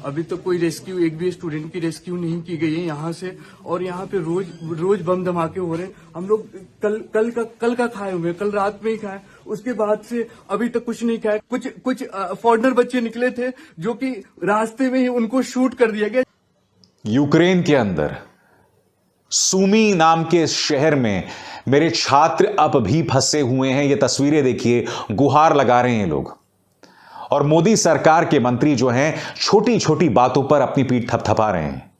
अभी तक कोई रेस्क्यू, एक भी स्टूडेंट की रेस्क्यू नहीं की गई है यहाँ से। और यहाँ पे रोज रोज बम धमाके हो रहे हैं। हम लोग कल का खाए हुए हैं, कल रात में ही खाए, उसके बाद से अभी तक कुछ नहीं खाए। कुछ फॉरेनर बच्चे निकले थे जो कि रास्ते में ही उनको शूट कर दिया गया। यूक्रेन के अंदर सूमी नाम के शहर में मेरे छात्र अब भी फंसे हुए हैं। ये तस्वीरें देखिए, गुहार लगा रहे हैं लोग। और मोदी सरकार के मंत्री जो हैं छोटी छोटी बातों पर अपनी पीठ थपथपा रहे हैं।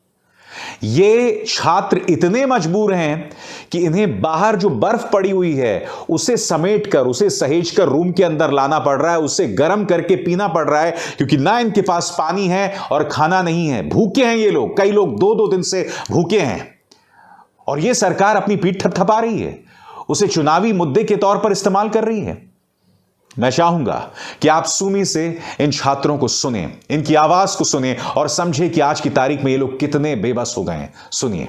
ये छात्र इतने मजबूर हैं कि इन्हें बाहर जो बर्फ पड़ी हुई है उसे समेटकर, उसे सहेजकर रूम के अंदर लाना पड़ रहा है, उसे गर्म करके पीना पड़ रहा है, क्योंकि ना इनके पास पानी है और खाना नहीं है। भूखे हैं ये लोग, कई लोग दो दो दिन से भूखे हैं। और यह सरकार अपनी पीठ थपथपा रही है, उसे चुनावी मुद्दे के तौर पर इस्तेमाल कर रही है। मैं चाहूंगा कि आप सूमी से इन छात्रों को सुने, इनकी आवाज को सुने और समझे कि आज की तारीख में ये लोग कितने बेबस हो गए हैं। सुनिए।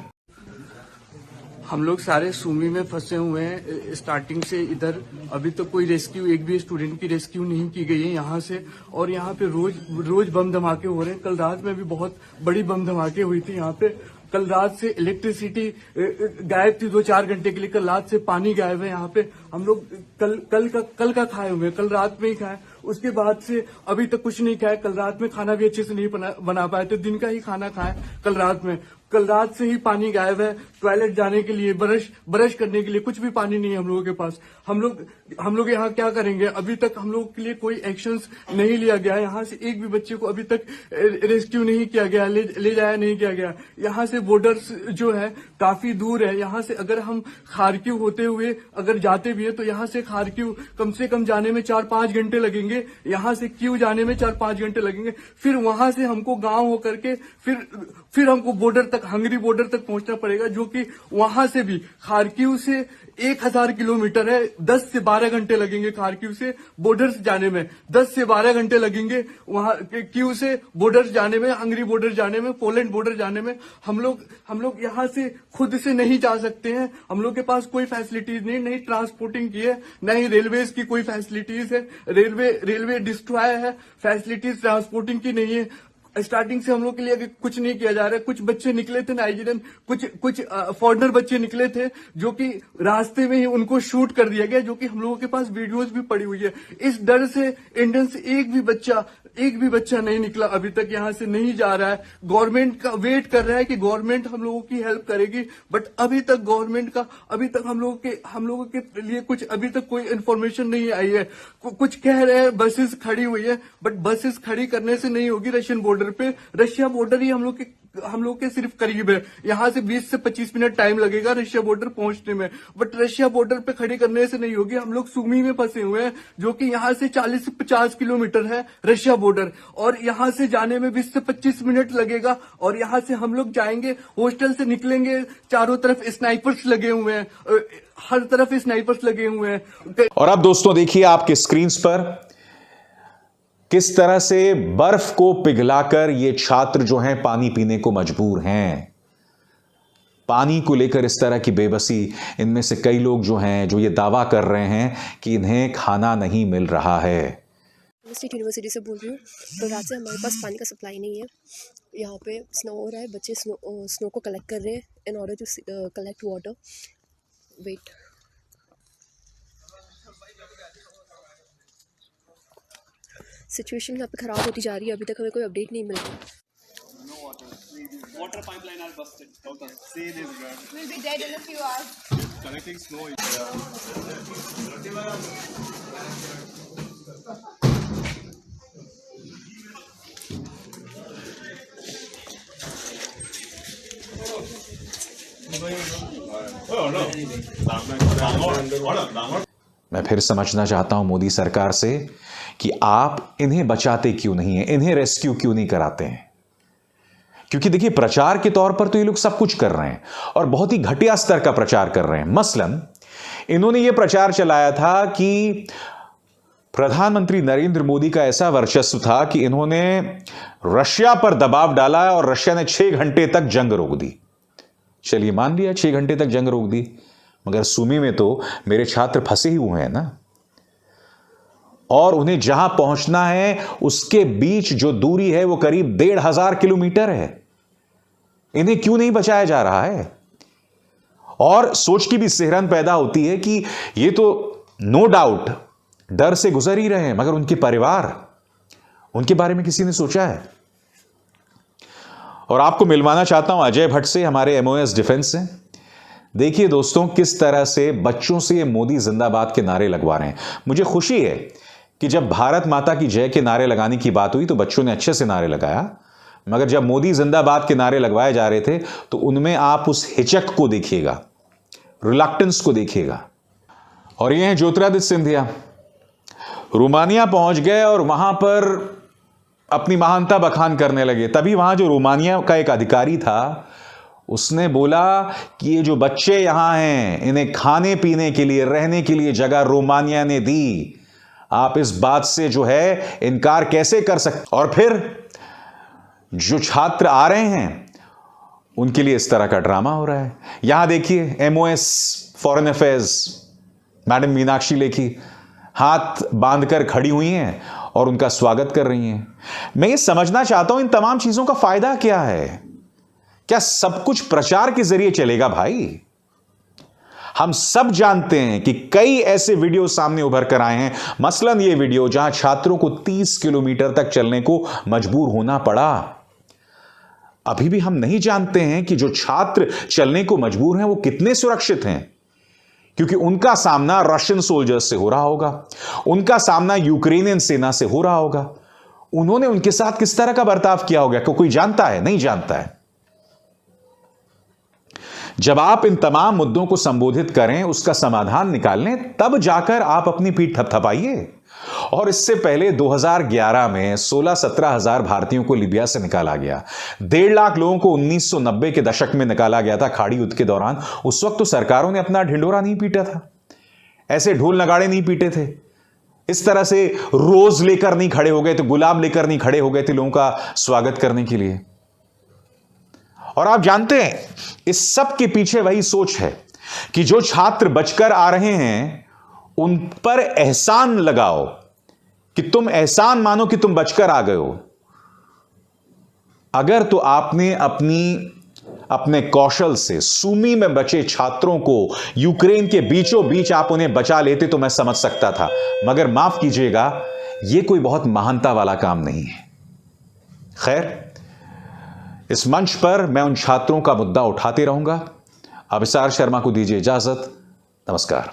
हम लोग सारे सूमी में फंसे हुए हैं स्टार्टिंग से इधर। अभी तक कोई रेस्क्यू, एक भी स्टूडेंट की रेस्क्यू नहीं की गई है यहाँ से। और यहाँ पे रोज बम धमाके हो रहे हैं। कल रात में भी बहुत बड़ी बम धमाके हुई थी यहाँ पे। कल रात से इलेक्ट्रिसिटी गायब थी 2-4 घंटे के लिए। कल रात से पानी गायब है यहाँ पे। हम लोग कल का खाए हुए हैं, कल रात में ही खाए, उसके बाद से अभी तक कुछ नहीं खाया। कल रात में खाना भी अच्छे से नहीं बना पाए थे, दिन का ही खाना खाए कल रात में। कल रात से ही पानी गायब है। टॉयलेट जाने के लिए, ब्रश करने के लिए कुछ भी पानी नहीं है हम लोगों के पास। हम लोग यहाँ क्या करेंगे? अभी तक हम लोग के लिए कोई एक्शंस नहीं लिया गया है। यहाँ से एक भी बच्चे को अभी तक रेस्क्यू नहीं किया गया, ले जाया नहीं किया गया। यहाँ से बॉर्डर्स जो है काफी दूर है। यहाँ से अगर हम खारकिव होते हुए अगर जाते भी है तो यहाँ से खारकिव कम से कम जाने में 4-5 घंटे लगेंगे। यहाँ से क्यू जाने में 4-5 घंटे लगेंगे। फिर वहां से हमको गांव होकर के फिर हमको बॉर्डर तक, हंगरी बॉर्डर तक पहुंचना पड़ेगा, जो कि वहां से भी खारकिव से 1000 किलोमीटर है। 10 से 12 घंटे लगेंगे खारकिव से बॉर्डर से जाने में। 10 से 12 घंटे लगेंगे वहां क्यू से बॉर्डर जाने में, हंगरी बॉर्डर जाने में, पोलैंड बॉर्डर जाने में। हम लोग यहाँ से खुद से नहीं जा सकते हैं। हम लोग के पास कोई फैसिलिटीज नहीं ट्रांसपोर्टिंग की है, न ही रेलवेज की कोई फैसिलिटीज है। रेलवे डिस्ट्रॉय है, फैसिलिटीज ट्रांसपोर्टिंग की नहीं है। स्टार्टिंग से हम लोग के लिए कुछ नहीं किया जा रहा है। कुछ बच्चे निकले थे नाइजीरियन, कुछ फॉरेनर बच्चे निकले थे जो कि रास्ते में ही उनको शूट कर दिया गया, जो कि हम लोगों के पास वीडियोस भी पड़ी हुई है। इस डर से इंडियन से एक भी बच्चा नहीं निकला, अभी तक यहाँ से नहीं जा रहा है। गवर्नमेंट का वेट कर रहा है कि गवर्नमेंट हम लोगों की हेल्प करेगी, बट अभी तक गवर्नमेंट का हम लोगों के लिए कुछ अभी तक कोई इन्फॉर्मेशन नहीं आई है। कुछ कह रहे हैं बसेस खड़ी हुई है, बट बसेस खड़ी करने से नहीं होगी। रशियन बॉर्डर पे, रशिया बॉर्डर ही हम लोग के सिर्फ करीब है। यहाँ से 20 से 25 मिनट टाइम लगेगा रशिया बॉर्डर पहुंचने में, बट रशिया बॉर्डर पे खड़ी करने से नहीं होगी। हम लोग सूमी में फंसे हुए हैं, जो कि यहाँ से 40 से 50 किलोमीटर है रशिया बॉर्डर, और यहाँ से जाने में 20 से 25 मिनट लगेगा। और यहाँ से हम लोग जाएंगे, हॉस्टल से निकलेंगे, चारों तरफ स्नाइपर्स लगे हुए हैं, हर तरफ स्नाइपर्स लगे हुए हैं। और अब दोस्तों देखिए आपके स्क्रीन पर किस तरह से बर्फ को पिघलाकर ये छात्र जो हैं पानी पीने को मजबूर हैं। पानी को लेकर इस तरह की बेबसी, इनमें से कई लोग जो हैं जो ये दावा कर रहे हैं कि इन्हें खाना नहीं मिल रहा है। स्टेट यूनिवर्सिटी से बोल रही हूँ। तो रात से हमारे पास पानी का सप्लाई नहीं है। यहाँ पे स्नो हो रहा है, बच्चे स्नो को कलेक्ट कर रहे हैं in order to collect water. Wait, situation यहाँ पे ख़राब होती जा रही है। अभी तक हमें कोई अपडेट नहीं मिल रहा। Water pipeline are busted. Okay. See this girl. We'll be dead in a few hours. Collecting snow. मैं फिर समझना चाहता हूं मोदी सरकार से कि आप इन्हें बचाते क्यों नहीं हैं, इन्हें रेस्क्यू क्यों नहीं कराते हैं। क्योंकि देखिए प्रचार के तौर पर तो ये लोग सब कुछ कर रहे हैं और बहुत ही घटिया स्तर का प्रचार कर रहे हैं। मसलन इन्होंने ये प्रचार चलाया था कि प्रधानमंत्री नरेंद्र मोदी का ऐसा वर्चस्व था कि इन्होंने रशिया पर दबाव डाला और रशिया ने 6 घंटे तक जंग रोक दी। चलिए मान लिया 6 घंटे तक जंग रोक दी, मगर सूमी में तो मेरे छात्र फंसे ही हुए हैं ना। और उन्हें जहां पहुंचना है उसके बीच जो दूरी है वो करीब 1,500 किलोमीटर है। इन्हें क्यों नहीं बचाया जा रहा है? और सोच की भी सिहरन पैदा होती है कि ये तो नो डाउट डर से गुजर ही रहे हैं, मगर उनके परिवार, उनके बारे में किसी ने सोचा है? और आपको मिलवाना चाहता हूं अजय भट्ट से, हमारे MOS डिफेंस से। देखिए दोस्तों, किस तरह से बच्चों से ये मोदी जिंदाबाद के नारे लगवा रहे हैं। मुझे खुशी है कि जब भारत माता की जय के नारे लगाने की बात हुई तो बच्चों ने अच्छे से नारे लगाया, मगर जब मोदी जिंदाबाद के नारे लगवाए जा रहे थे तो उनमें आप उस हिचक को देखिएगा, रिलक्टेंस को देखिएगा। और ये हैं ज्योतिरादित्य सिंधिया, रोमानिया पहुंच गए और वहां पर अपनी महानता बखान करने लगे। तभी वहां जो रोमानिया का एक अधिकारी था उसने बोला कि ये जो बच्चे यहां हैं इन्हें खाने पीने के लिए, रहने के लिए जगह रोमानिया ने दी। आप इस बात से जो है इनकार कैसे कर सकते? और फिर जो छात्र आ रहे हैं उनके लिए इस तरह का ड्रामा हो रहा है। यहां देखिए MOS foreign affairs madam Meenakshi Lekhi हाथ बांधकर खड़ी हुई हैं और उनका स्वागत कर रही हैं। मैं ये समझना चाहता हूं इन तमाम चीजों का फायदा क्या है? क्या सब कुछ प्रचार के जरिए चलेगा? भाई, हम सब जानते हैं कि कई ऐसे वीडियो सामने उभर कर आए हैं, मसलन ये वीडियो जहां छात्रों को 30 किलोमीटर तक चलने को मजबूर होना पड़ा। अभी भी हम नहीं जानते हैं कि जो छात्र चलने को मजबूर हैं वो कितने सुरक्षित हैं, क्योंकि उनका सामना रशियन सोल्जर्स से हो रहा होगा, उनका सामना यूक्रेनियन सेना से हो रहा होगा। उन्होंने उनके साथ किस तरह का बर्ताव किया होगा? कोई जानता है? नहीं जानता है। जब आप इन तमाम मुद्दों को संबोधित करें, उसका समाधान निकालें, तब जाकर आप अपनी पीठ थपथपाइए। और इससे पहले 2011 में 16-17 हजार भारतीयों को लिबिया से निकाला गया। 1.5 लाख लोगों को 1990 के दशक में निकाला गया था खाड़ी युद्ध के दौरान। उस वक्त तो सरकारों ने अपना ढिंढोरा नहीं पीटा था, ऐसे ढोल नगाड़े नहीं पीटे थे, इस तरह से रोज लेकर नहीं खड़े हो गए थे, गुलाब लेकर नहीं खड़े हो गए थे लोगों का स्वागत करने के लिए। और आप जानते हैं इस सब के पीछे वही सोच है कि जो छात्र बचकर आ रहे हैं उन पर एहसान लगाओ, कि तुम एहसान मानो कि तुम बचकर आ गए हो। अगर तो आपने अपने कौशल से सूमी में बचे छात्रों को यूक्रेन के बीचों बीच आप उन्हें बचा लेते तो मैं समझ सकता था, मगर माफ कीजिएगा, यह कोई बहुत महानता वाला काम नहीं है। खैर, इस मंच पर मैं उन छात्रों का मुद्दा उठाते रहूंगा। अभिसार शर्मा को दीजिए इजाजत। नमस्कार।